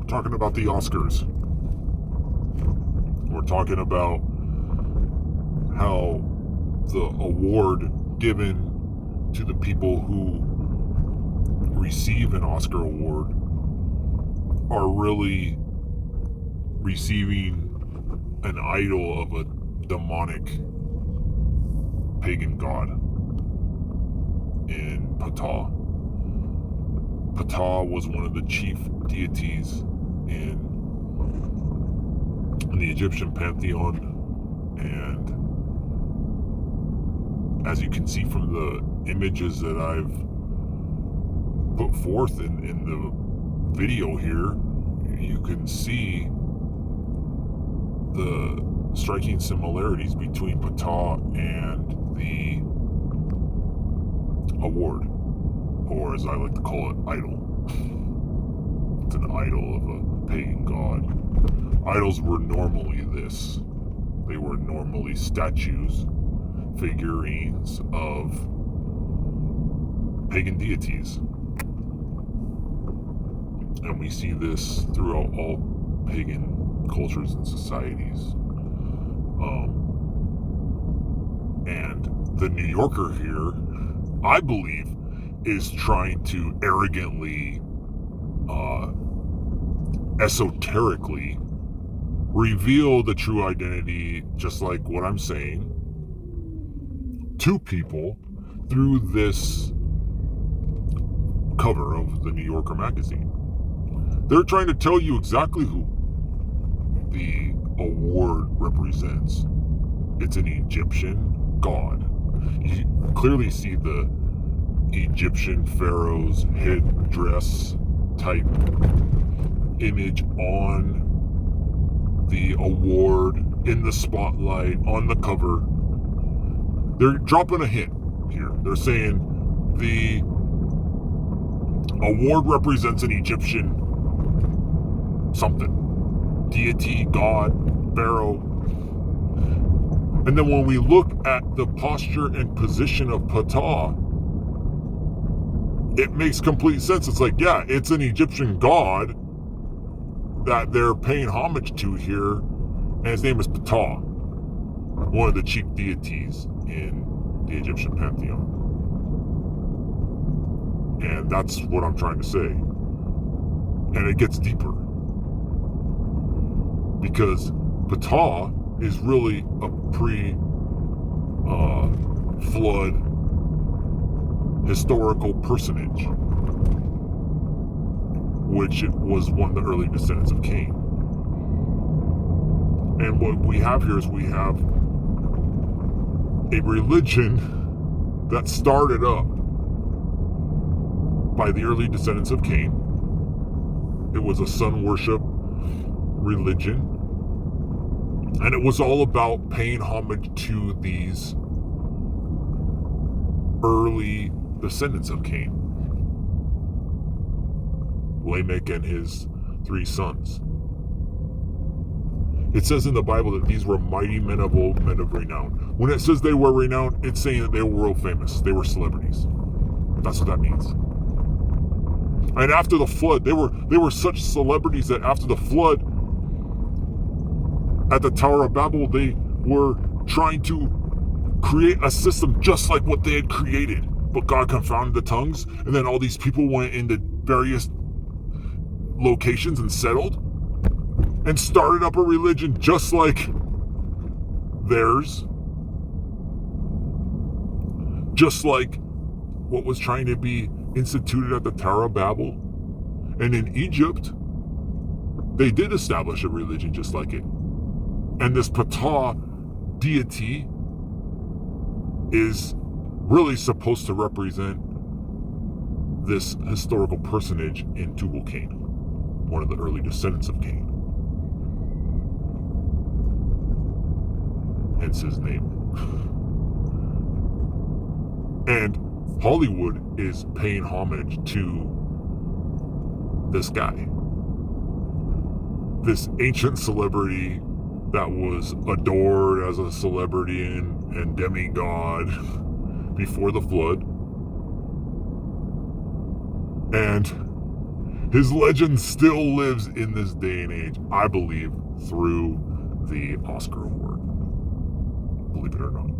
talking about the Oscars. We're talking about how the award given to the people who receive an Oscar award are really receiving an idol of a demonic pagan god in Ptah. Ptah was one of the chief deities in the Egyptian pantheon, and as you can see from the images that I've put forth in the video here, you can see the striking similarities between Ptah and the award, or as I like to call it, idol. It's an idol of a pagan god. Idols were normally this. They were normally statues, figurines of pagan deities. And we see this throughout all pagan cultures and societies. And the New Yorker here, I believe, is trying to arrogantly, esoterically reveal the true identity, just like what I'm saying, to people through this cover of the New Yorker magazine. They're trying to tell you exactly who the award represents. It's an Egyptian god. You clearly see the Egyptian pharaoh's headdress type image on the award, in the spotlight, on the cover. They're dropping a hint here. They're saying the award represents an Egyptian something. Deity, god, pharaoh. And then when we look at the posture and position of Ptah, it makes complete sense. It's like, yeah, it's an Egyptian god that they're paying homage to here, and his name is Ptah, one of the chief deities in the Egyptian pantheon. And that's what I'm trying to say. And it gets deeper, because Ptah is really a pre-flood historical personage, which was one of the early descendants of Cain. And what we have here is we have a religion that started up by the early descendants of Cain. It was a sun worship religion, and it was all about paying homage to these early descendants of Cain, Lamech and his 3 sons. It says in the Bible that these were mighty men of old, men of renown. When it says they were renowned, it's saying that they were world famous. They were celebrities. That's what that means. And after the flood, they were such celebrities that after the flood, at the Tower of Babel, they were trying to create a system just like what they had created. But God confounded the tongues, and then all these people went into various locations and settled and started up a religion just like theirs. Just like what was trying to be instituted at the Tower of Babel. And in Egypt, they did establish a religion just like it. And this Ptah deity is really supposed to represent this historical personage in Tubal Cain, one of the early descendants of Cain. Hence his name. And Hollywood is paying homage to this guy, this ancient celebrity that was adored as a celebrity and demigod before the flood. And His legend still lives in this day and age, I believe, through the Oscar award. Believe it or not.